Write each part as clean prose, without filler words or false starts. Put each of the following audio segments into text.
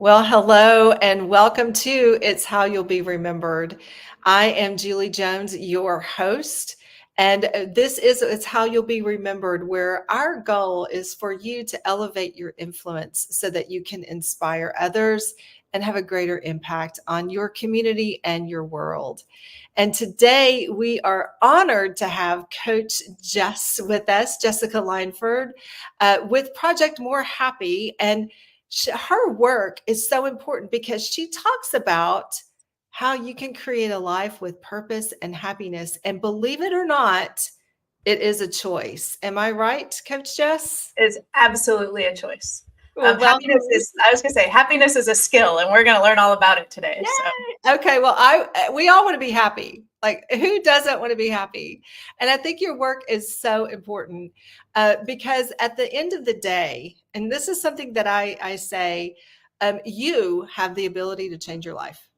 Well, hello and welcome to It's How You'll Be Remembered. I am Julie Jones, your host, and this is It's How You'll Be Remembered, where our goal is for you to elevate your influence so that you can inspire others and have a greater impact on your community and your world. And today we are honored to have Coach Jess with us, Jessica Lineford, with Project More Happy. And her work is so important because she talks about how you can create a life with purpose and happiness. And believe it or not, it is a choice. Am I right, Coach Jess? Is absolutely a choice. Well, welcome. I was going to say, happiness is a skill, and we're going to learn all about it today. So, Okay, well, we all want to be happy. Like, who doesn't want to be happy? And I think your work is so important because at the end of the day, and this is something that I say, you have the ability to change your life.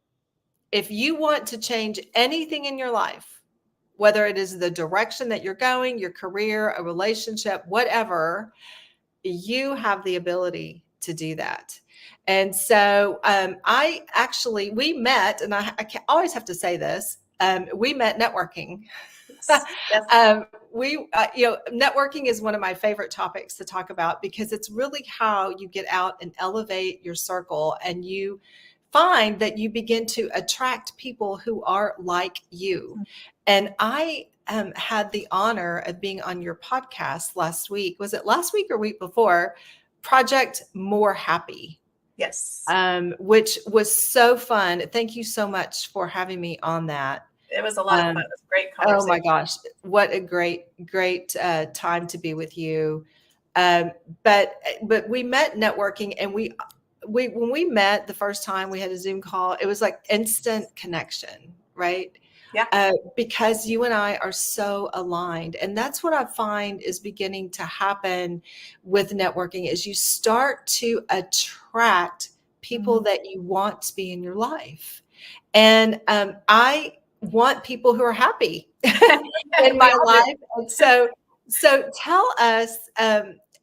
If you want to change anything in your life, whether it is the direction that you're going, your career, a relationship, whatever, you have the ability to do that. And so we met, and I always have to say this, we met networking. yes. Networking is one of my favorite topics to talk about because it's really how you get out and elevate your circle, and you find that you begin to attract people who are like you. And I had the honor of being on your podcast last week. Was it last week or week before? Project More Happy. Yes. Which was so fun. Thank you so much for having me on that. It was a lot of fun. It was a great conversation. Oh my gosh, what a great time to be with you. But we met networking, and we when we met the first time, we had a Zoom call. It was like instant connection, right? Yeah. Because you and I are so aligned. And that's what I find is beginning to happen with networking is you start to attract people that you want to be in your life. And I want people who are happy in my life. And so tell us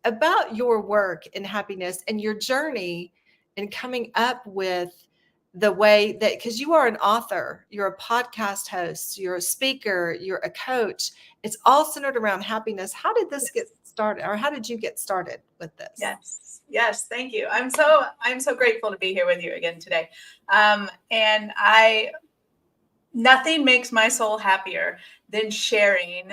about your work in happiness and your journey in coming up with the way that, because you are an author, you're a podcast host, you're a speaker, you're a coach. It's all centered around happiness. How did this get started, or how did you get started with this? Yes. Thank you. I'm so grateful to be here with you again today. And nothing makes my soul happier than sharing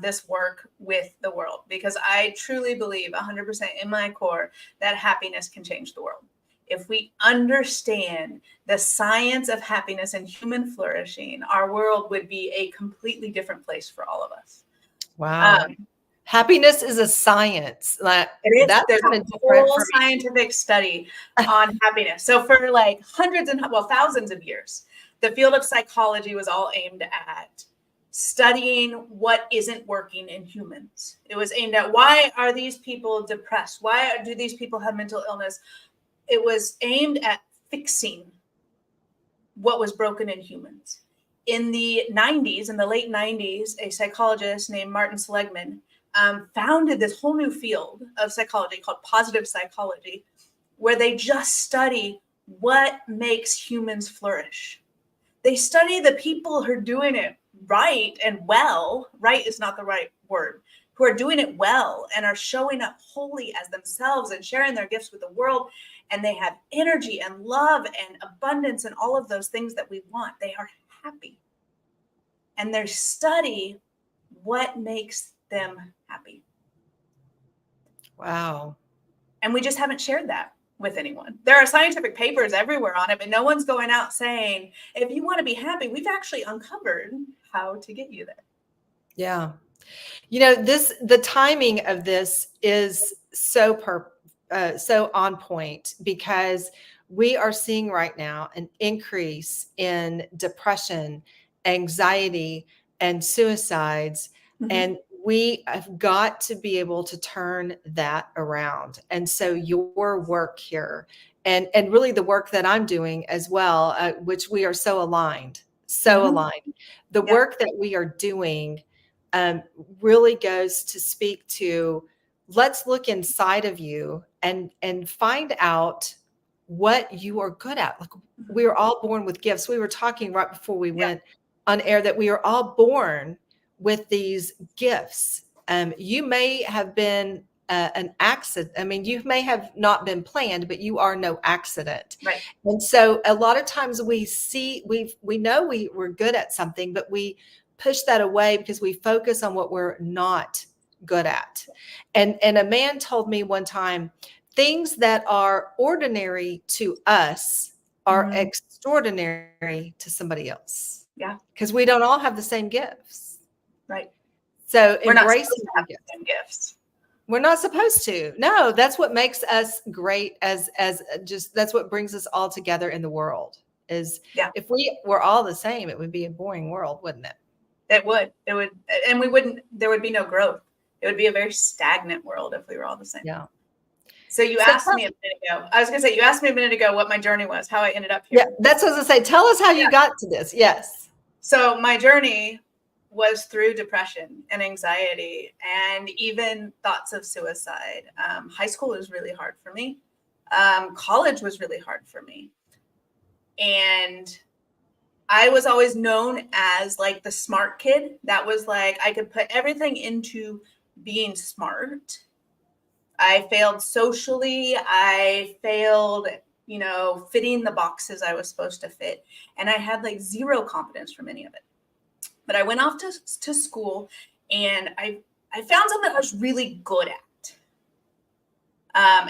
this work with the world, because I truly believe 100% in my core that happiness can change the world. If we understand the science of happiness and human flourishing, our world would be a completely different place for all of us. Wow. Happiness is a science. It is. There's a whole scientific study on happiness. So for like thousands of years, the field of psychology was all aimed at studying what isn't working in humans. It was aimed at, why are these people depressed? Why do these people have mental illness? It was aimed at fixing what was broken in humans. In the late 90s, a psychologist named Martin Seligman founded this whole new field of psychology called positive psychology, where they just study what makes humans flourish. They study the people who are doing it right and well. Right is not the right word. Who are doing it well and are showing up wholly as themselves and sharing their gifts with the world. And they have energy and love and abundance and all of those things that we want. They are happy. And they study what makes them happy. Wow. And we just haven't shared that with anyone. There are scientific papers everywhere on it, but no one's going out saying, if you want to be happy, we've actually uncovered how to get you there. Yeah. The timing of this is so on point, because we are seeing right now an increase in depression, anxiety, and suicides. And we have got to be able to turn that around. And so your work here, and really the work that I'm doing as well, which we are so aligned. The work that we are doing really goes to speak to, let's look inside of you and find out what you are good at. Like, we are all born with gifts. We were talking right before we went on air that we are all born with these gifts. You may have been an accident. I mean, you may have not been planned, but you are no accident. Right. And so a lot of times we know we're good at something, but we push that away because we focus on what we're not good at. And a man told me one time, things that are ordinary to us are extraordinary to somebody else. Yeah. Because we don't all have the same gifts. Right. So we're not embracing supposed to have the same gifts. We're not supposed to. No, that's what makes us great as just, that's what brings us all together in the world is if we were all the same, it would be a boring world, wouldn't it? It would, and there would be no growth. It would be a very stagnant world if we were all the same. Yeah. So you asked me a minute ago. I was going to say, you asked me a minute ago what my journey was, how I ended up here. Yeah, that's what I was going to say. Tell us how you got to this. Yes. So my journey was through depression and anxiety and even thoughts of suicide. High school was really hard for me. College was really hard for me. And I was always known as like the smart kid. That was like, I could put everything into being smart. I failed socially. I failed, fitting the boxes I was supposed to fit. And I had like zero confidence from any of it. But I went off to school and I found something I was really good at.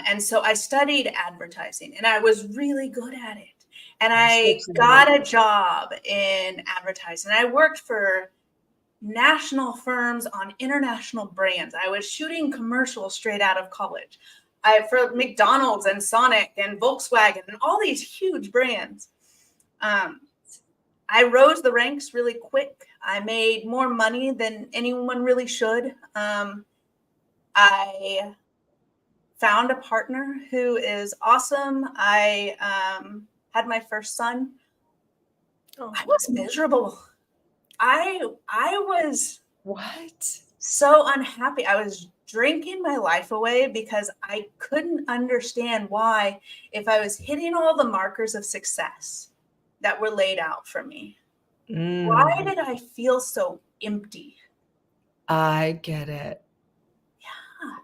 And so I studied advertising and I was really good at it. And I got a job in advertising. I worked for national firms on international brands. I was shooting commercials straight out of college. For McDonald's and Sonic and Volkswagen and all these huge brands. I rose the ranks really quick. I made more money than anyone really should. I found a partner who is awesome. I had my first son. I was miserable. I was so unhappy. I was drinking my life away because I couldn't understand why, if I was hitting all the markers of success that were laid out for me, why did I feel so empty? I get it. Yeah.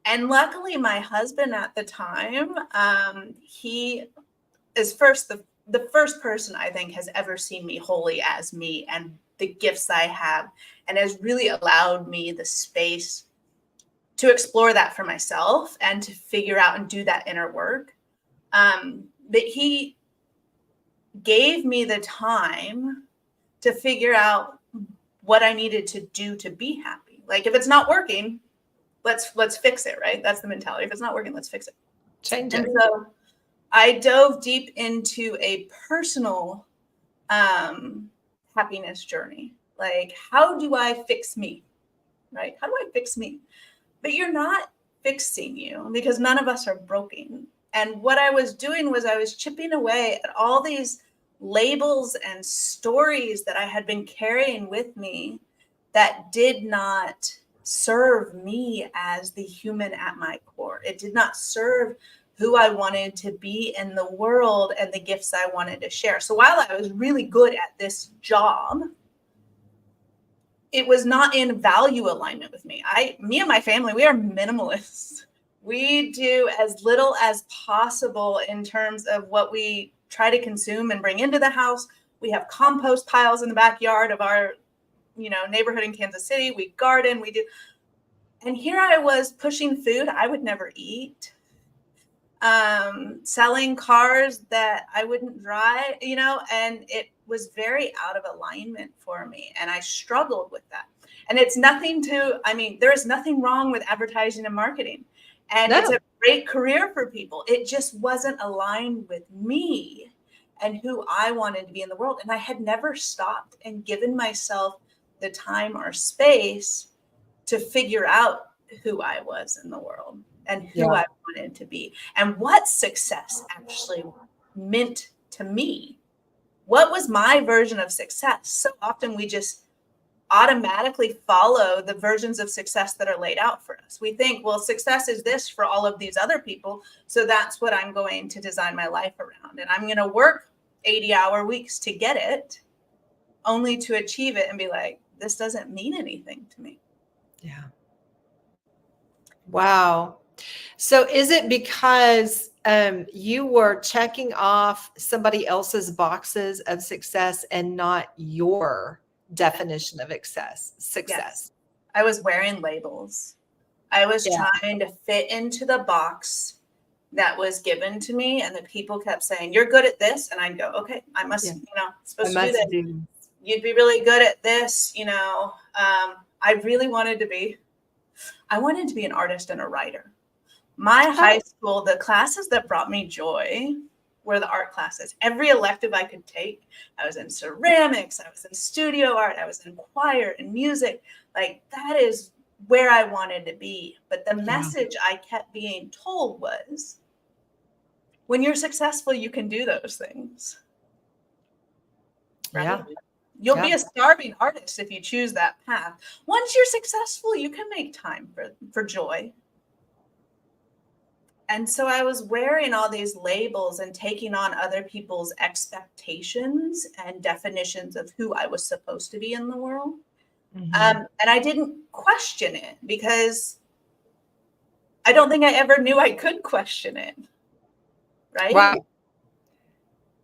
And luckily my husband at the time, he is the first person I think has ever seen me wholly as me and the gifts I have, and has really allowed me the space to explore that for myself and to figure out and do that inner work. But he gave me the time to figure out what I needed to do to be happy. Like, if it's not working, let's fix it, right? That's the mentality. If it's not working, let's fix it. Change it. And so I dove deep into a personal happiness journey. Like, how do I fix me? Right? How do I fix me? But you're not fixing you, because none of us are broken. And what I was doing was I was chipping away at all these labels and stories that I had been carrying with me that did not serve me as the human at my core. It did not serve who I wanted to be in the world and the gifts I wanted to share. So while I was really good at this job, it was not in value alignment with me. Me and my family, we are minimalists. We do as little as possible in terms of what we try to consume and bring into the house. We have compost piles in the backyard of our, neighborhood in Kansas City. We garden, we do. And here I was pushing food I would never eat, selling cars that I wouldn't drive, and it was very out of alignment for me. And I struggled with that. And it's there is nothing wrong with advertising and marketing. And It's a great career for people. It just wasn't aligned with me and who I wanted to be in the world. And I had never stopped and given myself the time or space to figure out who I was in the world and who I wanted to be and what success actually meant to me. What was my version of success? So often we just automatically follow the versions of success that are laid out for us. We think, well, success is this for all of these other people, so that's what I'm going to design my life around. And I'm going to work 80-hour weeks to get it, only to achieve it and be like, this doesn't mean anything to me. Yeah. Wow. So is it because you were checking off somebody else's boxes of success and not your definition of success? Yes. I was wearing labels. I was trying to fit into the box that was given to me, and the people kept saying, you're good at this. And I'd go, okay, I must, supposed to do this. You'd be really good at this. I really wanted to be an artist and a writer. My high school, the classes that brought me joy were the art classes. Every elective I could take, I was in ceramics, I was in studio art, I was in choir and music. Like, that is where I wanted to be. But the message I kept being told was, when you're successful, you can do those things. Right? Yeah. You'll be a starving artist if you choose that path. Once you're successful, you can make time for joy. And so I was wearing all these labels and taking on other people's expectations and definitions of who I was supposed to be in the world. Mm-hmm. And I didn't question it because I don't think I ever knew I could question it. Right?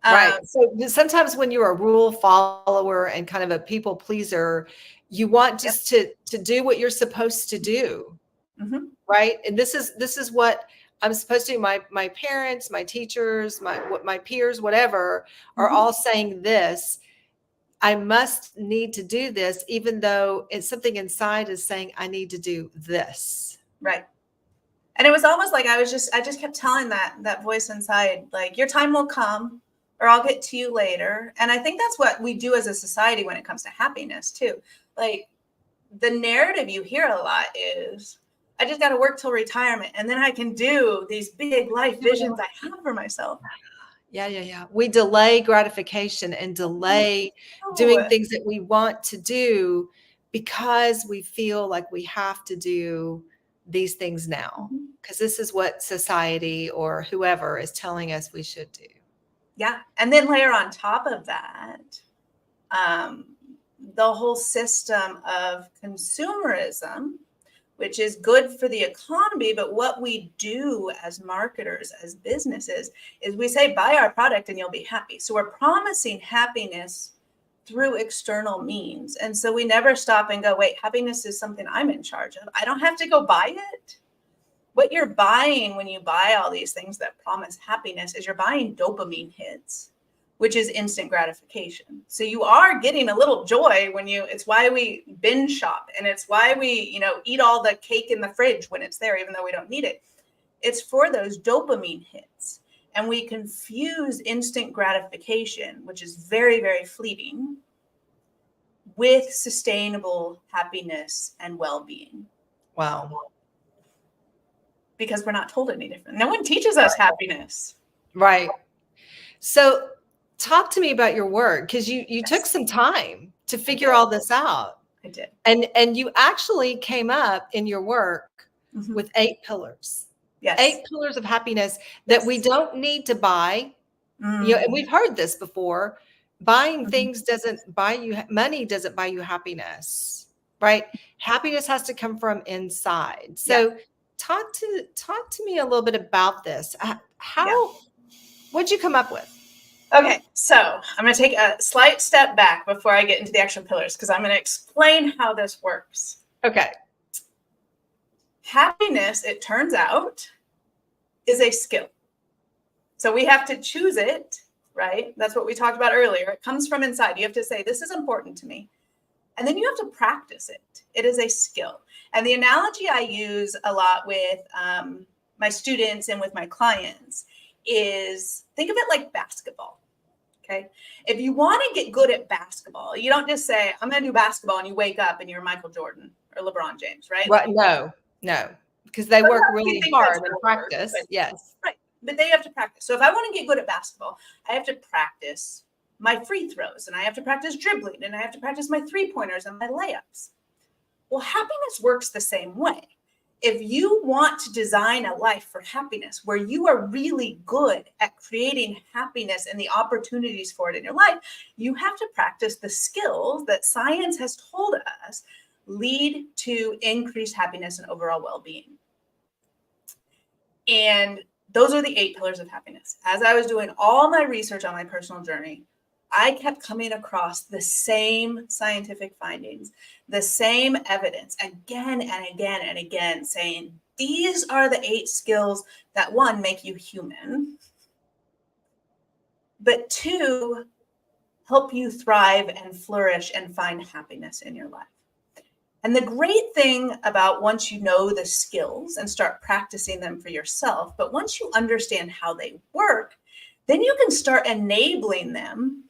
Right. So sometimes when you're a rule follower and kind of a people pleaser, you want just to do what you're supposed to do. Mm-hmm. Right. And this is what I'm supposed to do. My parents, my teachers, my peers, whatever, are all saying this. I must need to do this, even though it's something inside is saying I need to do this. Right. And it was almost like I just kept telling that voice inside, like, your time will come, or I'll get to you later. And I think that's what we do as a society when it comes to happiness too. Like, the narrative you hear a lot is, I just got to work till retirement, and then I can do these big life visions I have for myself. Yeah. We delay gratification and delay doing things that we want to do because we feel like we have to do these things now, because this is what society or whoever is telling us we should do. Yeah. And then layer on top of that, the whole system of consumerism, which is good for the economy. But what we do as marketers, as businesses, is we say, buy our product and you'll be happy. So we're promising happiness through external means. And so we never stop and go, wait, happiness is something I'm in charge of. I don't have to go buy it. What you're buying when you buy all these things that promise happiness is you're buying dopamine hits, which is instant gratification. So you are getting a little joy it's why we binge shop, and it's why we, eat all the cake in the fridge when it's there, even though we don't need it. It's for those dopamine hits. And we confuse instant gratification, which is very, very fleeting, with sustainable happiness and well-being. Wow. Because we're not told any different. No one teaches us happiness. Right. So talk to me about your work, because you took some time to figure all this out. I did. And you actually came up in your work with 8 pillars. Yes. 8 pillars of happiness that we don't need to buy. And we've heard this before. Buying things doesn't buy you money, doesn't buy you happiness, right? Happiness has to come from inside. So talk to me a little bit about this. What'd you come up with? Okay, so I'm going to take a slight step back before I get into the actual pillars, because I'm going to explain how this works. Okay. Happiness, it turns out, is a skill. So we have to choose it, right? That's what we talked about earlier. It comes from inside. You have to say, this is important to me. And then you have to practice it. It is a skill. And the analogy I use a lot with my students and with my clients is, think of it like basketball. Okay. If you want to get good at basketball, you don't just say, I'm going to do basketball, and you wake up and you're Michael Jordan or LeBron James, right? Well, no, because they work really hard and practice. Yes. Right. But they have to practice. So if I want to get good at basketball, I have to practice my free throws, and I have to practice dribbling, and I have to practice my 3-pointers and my layups. Well, happiness works the same way. If you want to design a life for happiness where you are really good at creating happiness and the opportunities for it in your life, you have to practice the skills that science has told us lead to increased happiness and overall well-being. And those are the 8 pillars of happiness. As I was doing all my research on my personal journey, I kept coming across the same scientific findings, the same evidence again and again and again, saying these are the 8 skills that, 1, make you human, but 2, help you thrive and flourish and find happiness in your life. And the great thing about once you know the skills and start practicing them for yourself, but once you understand how they work, then you can start enabling them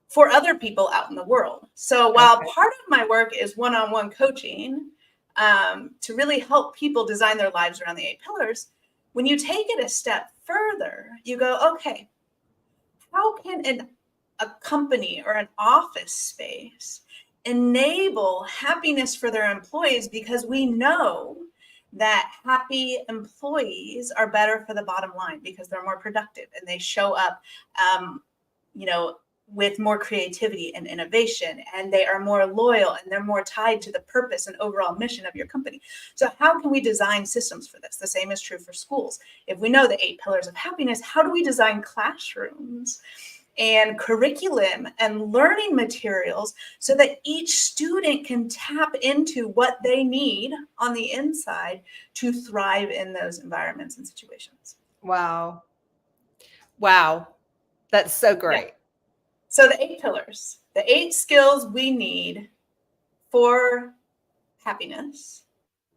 for other people out in the world. So while part of my work is one-on-one coaching to really help people design their lives around the 8 pillars, when you take it a step further, you go, okay, how can a company or an office space enable happiness for their employees? Because we know that happy employees are better for the bottom line because they're more productive and they show up, with more creativity and innovation, and they are more loyal and they're more tied to the purpose and overall mission of your company. So how can we design systems for this? The same is true for schools. If we know the 8 pillars of happiness, how do we design classrooms and curriculum and learning materials so that each student can tap into what they need on the inside to thrive in those environments and situations? Wow. That's so great. Yeah. So the 8 pillars, the 8 skills we need for happiness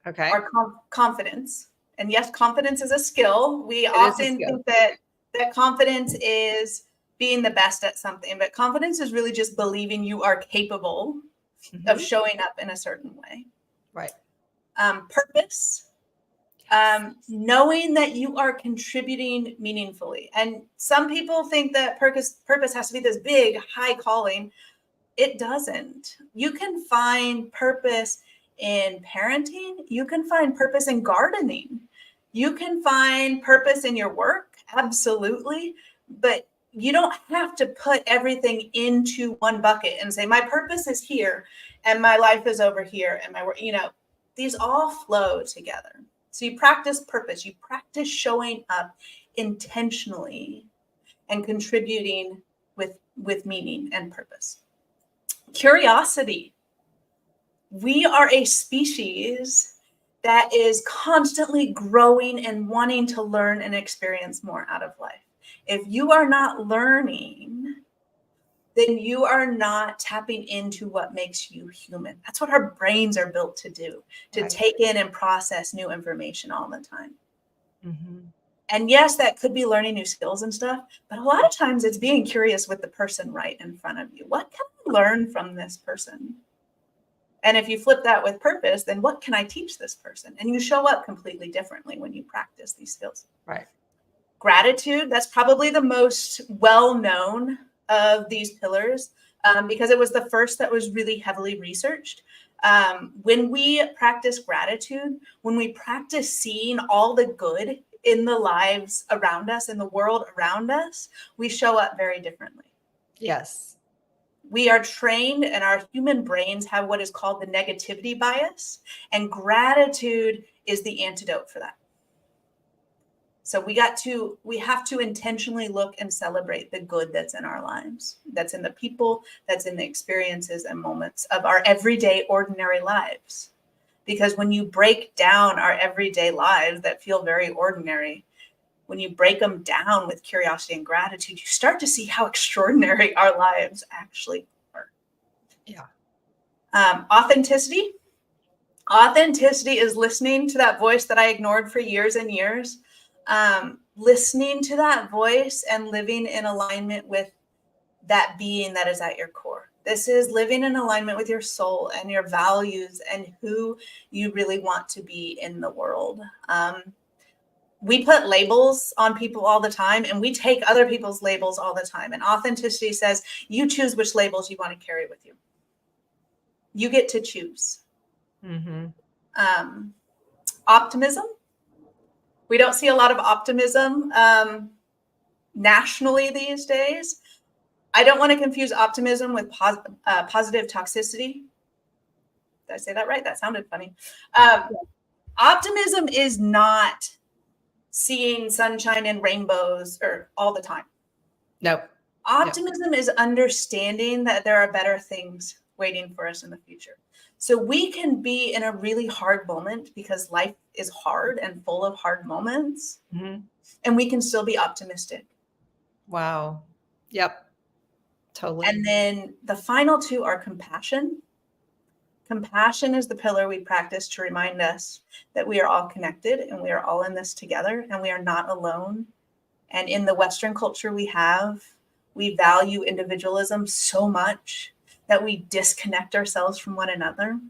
are confidence. And yes, confidence is a skill. We often think that confidence is being the best at something, but confidence is really just believing you are capable of showing up in a certain way. Right. Purpose. Knowing that you are contributing meaningfully. And some people think that purpose has to be this big, high calling. It doesn't. You can find purpose in parenting. You can find purpose in gardening. You can find purpose in your work. Absolutely. But you don't have to put everything into one bucket and say, my purpose is here and my life is over here and my work, these all flow together. So you practice purpose, you practice showing up intentionally and contributing with meaning and purpose. Curiosity. We are a species that is constantly growing and wanting to learn and experience more out of life. If you are not learning, then you are not tapping into what makes you human. That's what our brains are built to do, to take in and process new information all the time. And yes, that could be learning new skills and stuff, but a lot of times it's being curious with the person right in front of you. What can I learn from this person? And if you flip that with purpose, then what can I teach this person? And you show up completely differently when you practice these skills. Right. Gratitude, that's probably the most well-known of these pillars because it was the first that was really heavily researched. When we practice gratitude, when we practice seeing all the good in the lives around us, in the world around us, we show up very differently. Yes. We are trained, and our human brains have what is called the negativity bias, and gratitude is the antidote for that. So we have to intentionally look and celebrate the good that's in our lives, that's in the people, that's in the experiences and moments of our everyday, ordinary lives. Because when you break down our everyday lives that feel very ordinary, when you break them down with curiosity and gratitude, you start to see how extraordinary our lives actually are. Yeah. Authenticity. Authenticity is listening to that voice that I ignored for years and years. Listening to that voice and living in alignment with that being that is at your core. This is living in alignment with your soul and your values and who you really want to be in the world. we put labels on people all the time, and we take other people's labels all the time. And authenticity says you choose which labels you want to carry with you. You get to choose. Optimism. We don't see a lot of optimism nationally these days. I don't want to confuse optimism with positive toxicity. Did I say that right? That sounded funny. Optimism is not seeing sunshine and rainbows or all the time. No. Optimism is understanding that there are better things waiting for us in the future. So we can be in a really hard moment because life is hard and full of hard moments, and we can still be optimistic. Wow. Yep. Totally. And then the final two are compassion. Compassion is the pillar we practice to remind us that we are all connected and we are all in this together and we are not alone. And in the Western culture we value individualism so much that we disconnect ourselves from one another.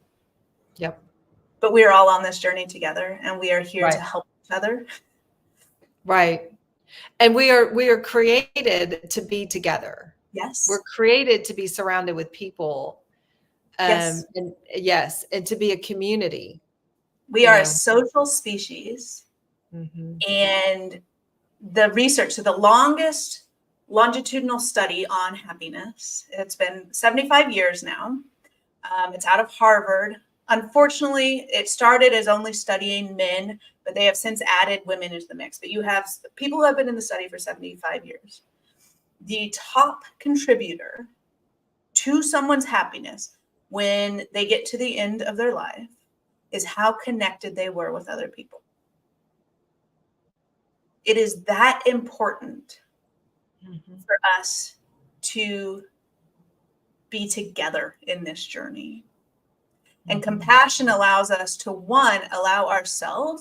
Yep. But we are all on this journey together and we are here to help each other. Right. And we are created to be together. Yes. We're created to be surrounded with people. Yes. And to be a community. We are a social species. And the research, so the longest longitudinal study on happiness, it's been 75 years now. It's out of Harvard. Unfortunately, it started as only studying men, but they have since added women into the mix. But you have people who have been in the study for 75 years. The top contributor to someone's happiness when they get to the end of their life is how connected they were with other people. It is that important for us to be together in this journey. And compassion allows us to, one,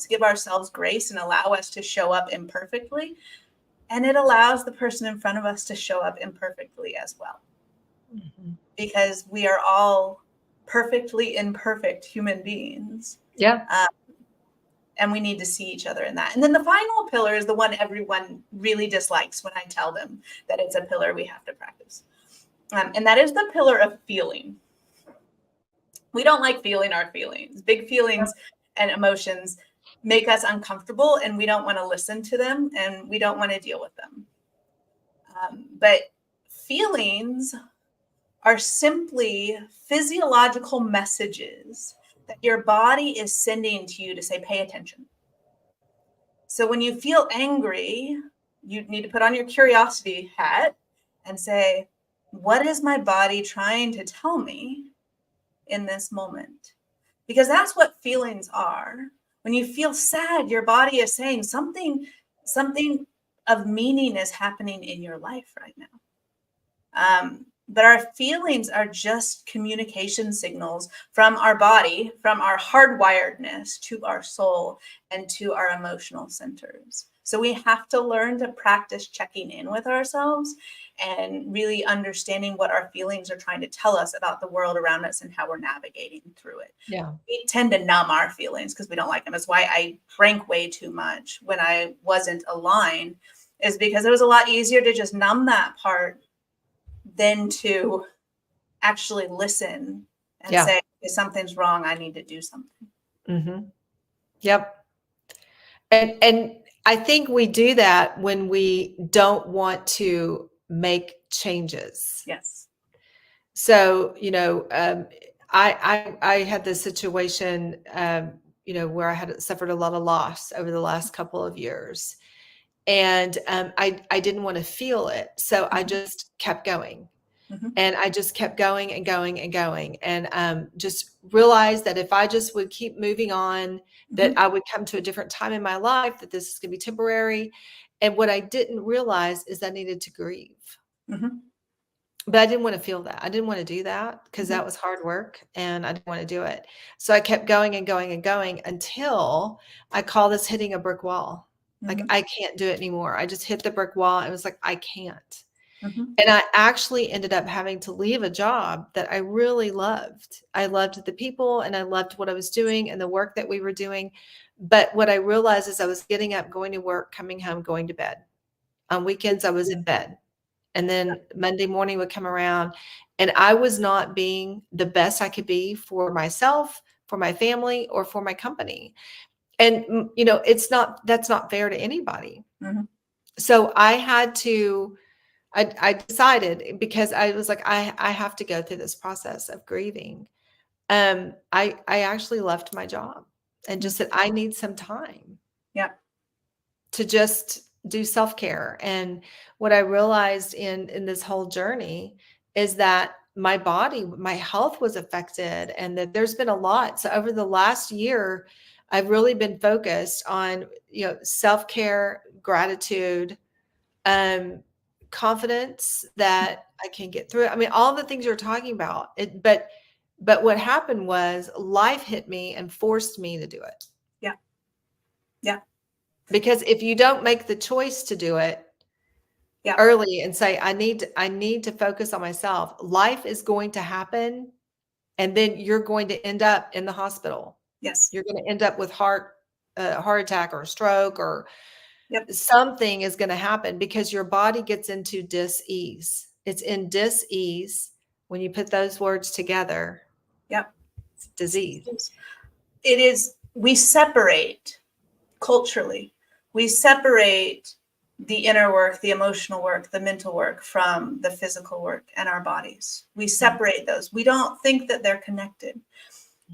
give ourselves grace and allow us to show up imperfectly. And it allows the person in front of us to show up imperfectly as well. Because we are all perfectly imperfect human beings. Yeah. And we need to see each other in that. And then the final pillar is the one everyone really dislikes when I tell them that it's a pillar we have to practice. And that is the pillar of feeling. We don't like feeling our feelings. Big feelings and emotions make us uncomfortable, and we don't want to listen to them, and we don't want to deal with them. But feelings are simply physiological messages that your body is sending to you to say, pay attention. So when you feel angry, you need to put on your curiosity hat and say, what is my body trying to tell me in this moment? Because that's what feelings are. When you feel sad, your body is saying something of meaning is happening in your life right now. But our feelings are just communication signals from our body, from our hardwiredness to our soul and to our emotional centers. So we have to learn to practice checking in with ourselves and really understanding what our feelings are trying to tell us about the world around us and how we're navigating through it. Yeah. We tend to numb our feelings because we don't like them. That's why I drank way too much when I wasn't aligned, is because it was a lot easier to just numb that part than to actually listen and say, if something's wrong, I need to do something. Yep. And I think we do that when we don't want to make changes. Yes. So, I had this situation, where I had suffered a lot of loss over the last couple of years. And I didn't want to feel it. So I just kept going. And I just kept going and going and going. And just realized that if I just would keep moving on, that I would come to a different time in my life, that this is going to be temporary. And what I didn't realize is I needed to grieve. But I didn't want to feel that. I didn't want to do that because that was hard work and I didn't want to do it. So I kept going and going and going until I call this hitting a brick wall. Like, I can't do it anymore. I just hit the brick wall. It was like, I can't. And I actually ended up having to leave a job that I really loved. I loved the people and I loved what I was doing and the work that we were doing. But what I realized is I was getting up, going to work, coming home, going to bed. On weekends, I was in bed. And then Monday morning would come around and I was not being the best I could be for myself, for my family, or for my company. And, that's not fair to anybody. Mhm. So I decided, because I was like, I have to go through this process of grieving. I actually left my job and just said, I need some time Yeah. to just do self-care. And what I realized in this whole journey is that my body, my health was affected, and that there's been a lot. So over the last year, I've really been focused on, self-care, gratitude, um, confidence that I can get through it. I mean, all the things you're talking about. But what happened was life hit me and forced me to do it. Yeah. Yeah. Because if you don't make the choice to do it early and say, I need to focus on myself, life is going to happen, and then you're going to end up in the hospital. Yes. You're going to end up with heart attack or stroke, or something is going to happen because your body gets into dis-ease. It's in dis-ease. When you put those words together, it's disease. It is, we separate culturally. We separate the inner work, the emotional work, the mental work from the physical work and our bodies. We separate those. We don't think that they're connected.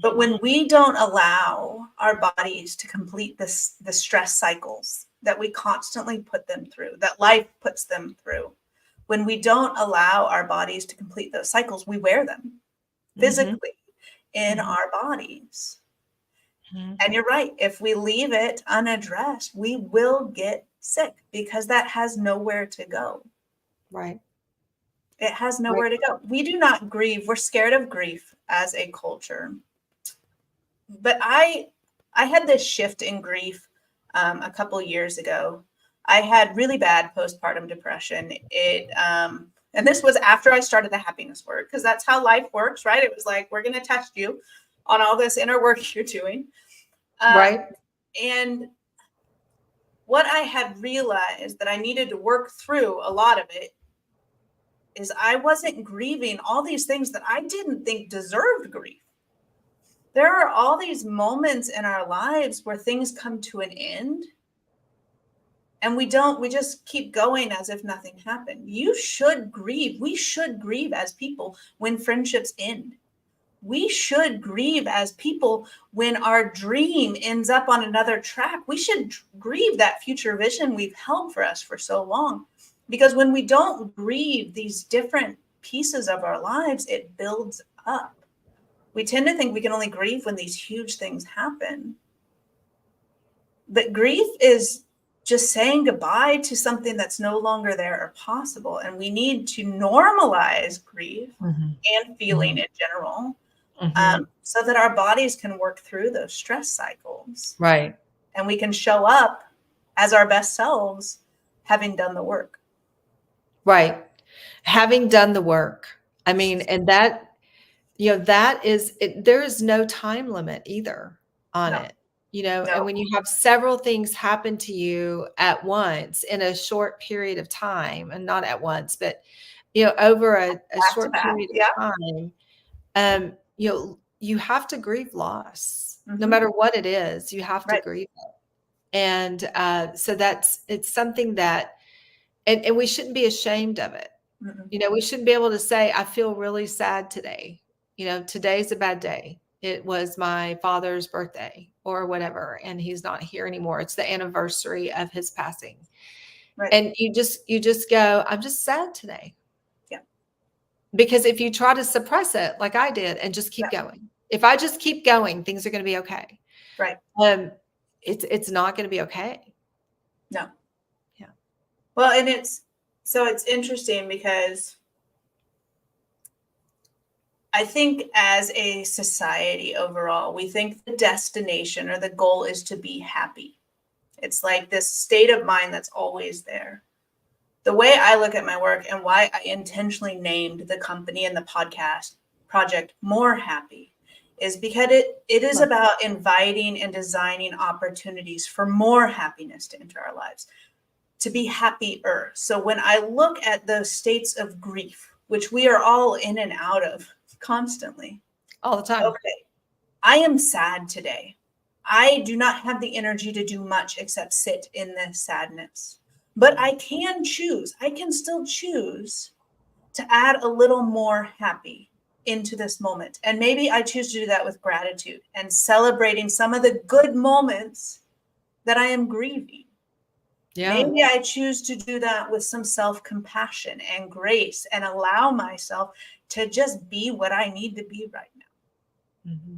But when we don't allow our bodies to complete the stress cycles that we constantly put them through, that life puts them through, when we don't allow our bodies to complete those cycles, we wear them physically in our bodies. And you're right. If we leave it unaddressed, we will get sick because that has nowhere to go. Right. It has nowhere to go. We do not grieve. We're scared of grief as a culture. But I had this shift in grief a couple years ago. I had really bad postpartum depression. And this was after I started the happiness work, because that's how life works, right? It was like, we're going to test you on all this inner work you're doing. Right. And what I had realized that I needed to work through a lot of it is I wasn't grieving all these things that I didn't think deserved grief. There are all these moments in our lives where things come to an end and we just keep going as if nothing happened. You should grieve. We should grieve as people when friendships end. We should grieve as people when our dream ends up on another track. We should grieve that future vision we've held for us for so long. Because when we don't grieve these different pieces of our lives, it builds up. We tend to think we can only grieve when these huge things happen. But grief is just saying goodbye to something that's no longer there or possible. And we need to normalize grief and feeling in general. So that our bodies can work through those stress cycles. Right. And we can show up as our best selves, having done the work. Right. Having done the work. I mean, and that, that is, there is no time limit either on it, and when you have several things happen to you at once in a short period of time, and not at once, but, over a short period of time, you have to grieve loss, no matter what it is. You have to grieve it. And so it's something that, and we shouldn't be ashamed of it. We shouldn't be able to say, I feel really sad today. Today's a bad day. It was my father's birthday or whatever, and he's not here anymore. It's the anniversary of his passing. Right. And you just go, I'm just sad today. Because if you try to suppress it like I did and just keep going, if I just keep going, things are going to be okay. Right. It's not going to be okay. No. Yeah. Well, and it's interesting because I think as a society overall, we think the destination or the goal is to be happy. It's like this state of mind that's always there. The way I look at my work and why I intentionally named the company and the podcast project More Happy is because it is about inviting and designing opportunities for more happiness to enter our lives, to be happier. So when I look at those states of grief, which we are all in and out of constantly, all the time. Okay, I am sad today. I do not have the energy to do much except sit in this sadness. But I can choose. I can still choose to add a little more happy into this moment. And maybe I choose to do that with gratitude and celebrating some of the good moments that I am grieving. Yeah. Maybe I choose to do that with some self-compassion and grace and allow myself to just be what I need to be right now. Mm-hmm.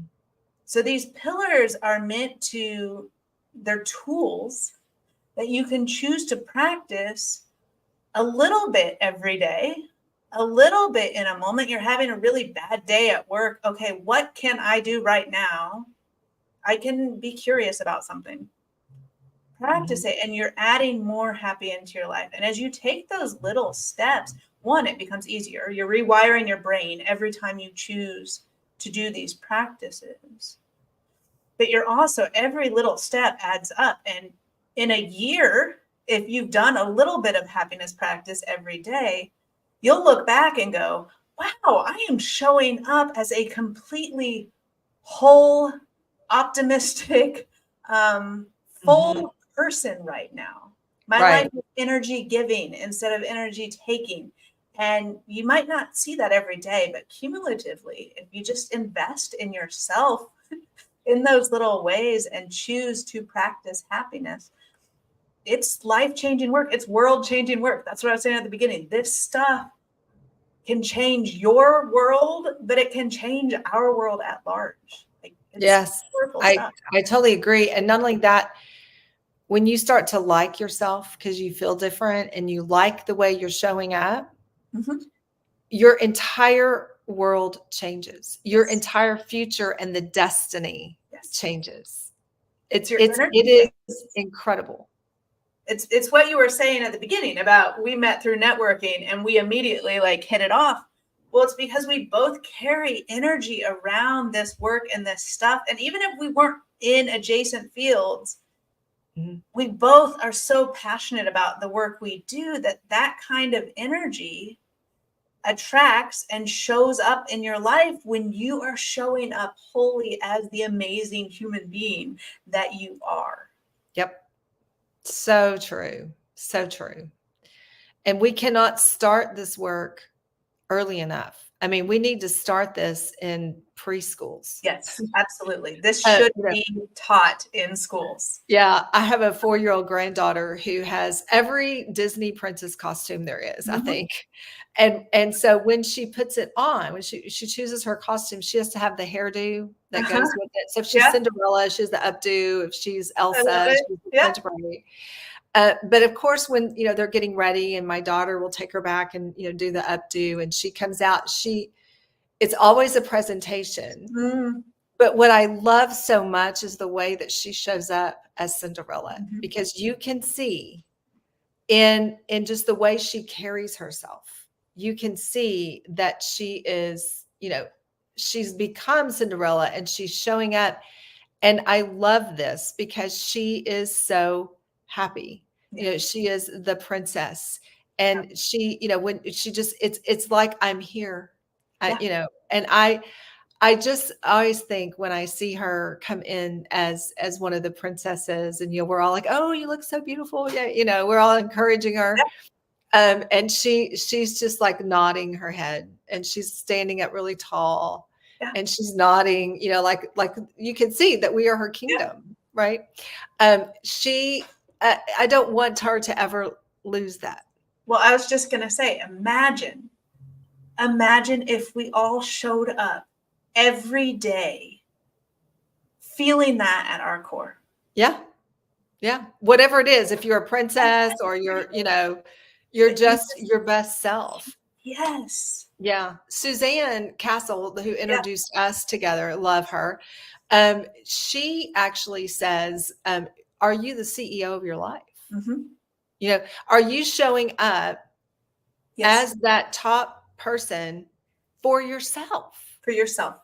So these pillars are meant to, they're tools that you can choose to practice a little bit every day, a little bit in a moment. You're having a really bad day at work. Okay, what can I do right now? I can be curious about something. Practice it, and you're adding more happy into your life. And as you take those little steps, one, it becomes easier. You're rewiring your brain every time you choose to do these practices. But you're also, every little step adds up. And in a year, if you've done a little bit of happiness practice every day, you'll look back and go, wow, I am showing up as a completely whole, optimistic, full person right now. My life is energy giving instead of energy taking. And you might not see that every day, but cumulatively, if you just invest in yourself in those little ways and choose to practice happiness, it's life-changing work. It's world-changing work. That's what I was saying at the beginning. This stuff can change your world, but it can change our world at large. Yes, I totally agree. And not only that, when you start to like yourself because you feel different and you like the way you're showing up, your entire world changes. Your entire future and the destiny changes. It is incredible. It's what you were saying at the beginning about we met through networking and we immediately hit it off. Well, it's because we both carry energy around this work and this stuff. And even if we weren't in adjacent fields, we both are so passionate about the work we do that kind of energy attracts and shows up in your life when you are showing up wholly as the amazing human being that you are. Yep. So true. So true. And we cannot start this work early enough. I mean, we need to start this in preschools. Yes, absolutely. This should be taught in schools. Yeah. I have a 4-year-old granddaughter who has every Disney princess costume there is, I think. And so when she puts it on, when she chooses her costume, she has to have the hairdo that goes with it. So if she's Cinderella, she has the updo. If she's Elsa, she's the French braid. But of course, when, they're getting ready and my daughter will take her back and, do the updo and she comes out, it's always a presentation. But what I love so much is the way that she shows up as Cinderella, because you can see in just the way she carries herself, you can see that she is, she's become Cinderella and she's showing up. And I love this because she is so happy. She is the princess. And she, when she just, it's like, I'm here, and I just always think when I see her come in as one of the princesses and, we're all like, oh, you look so beautiful. Yeah. We're all encouraging her. And she's just like nodding her head and she's standing up really tall. Yeah. And she's nodding, like you can see that we are her kingdom, right? I don't want her to ever lose that. Well, I was just going to say, imagine if we all showed up every day feeling that at our core. Yeah. Yeah. Whatever it is, if you're a princess or you're just your best self. Yes. Yeah. Suzanne Castle, who introduced us together, love her. She actually says, are you the CEO of your life? Are you showing up as that top person for yourself? For yourself.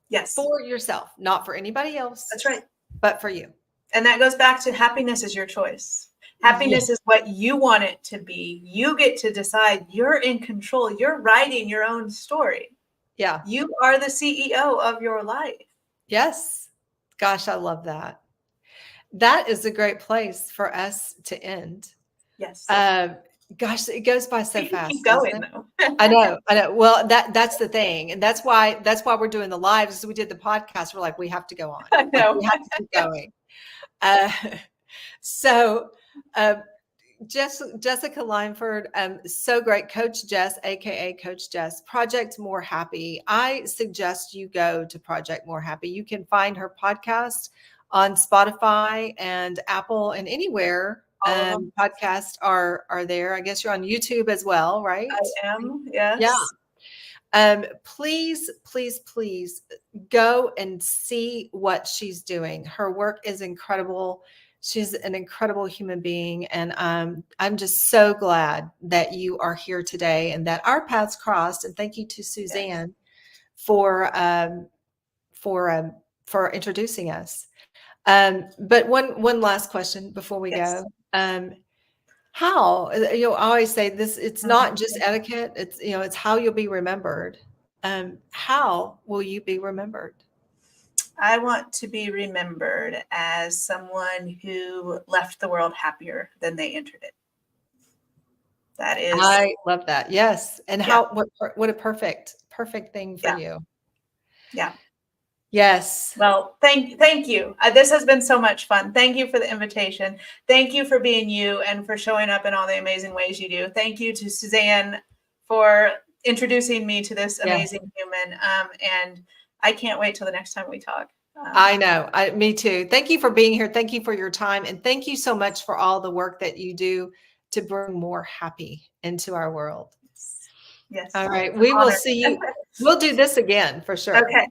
Yes. For yourself, not for anybody else. That's right. But for you. And that goes back to happiness is your choice. Happiness is what you want it to be. You get to decide. You're in control. You're writing your own story. Yeah. You are the CEO of your life. Yes. Gosh, I love that. That is a great place for us to end. Yes. Gosh, it goes by so fast. Keep going though. I know. Well, that's the thing. And that's why we're doing the lives. We did the podcast. We're like, we have to go on. I know. We have to keep going. Jessica Lineford, so great. Coach Jess, aka Coach Jess, Project More Happy. I suggest you go to Project More Happy. You can find her podcast on Spotify and Apple and anywhere podcasts are there. I guess you're on YouTube as well, right? I am. Yes. Yeah. Please go and see what she's doing. Her work is incredible. She's an incredible human being. And I'm just so glad that you are here today and that our paths crossed. And thank you to Suzanne for introducing us. But one last question before we go. How, I always say this, it's not just etiquette. It's, it's how you'll be remembered. How will you be remembered? I want to be remembered as someone who left the world happier than they entered it. That is. I love that. Yes. And what a perfect thing for you. Yeah. Yes. Well, thank you. This has been so much fun. Thank you for the invitation. Thank you for being you and for showing up in all the amazing ways you do. Thank you to Suzanne for introducing me to this amazing human. And I can't wait till the next time we talk. I know. Me too. Thank you for being here. Thank you for your time. And thank you so much for all the work that you do to bring more happy into our world. Yes. All right. We will see you. We'll do this again for sure. Okay.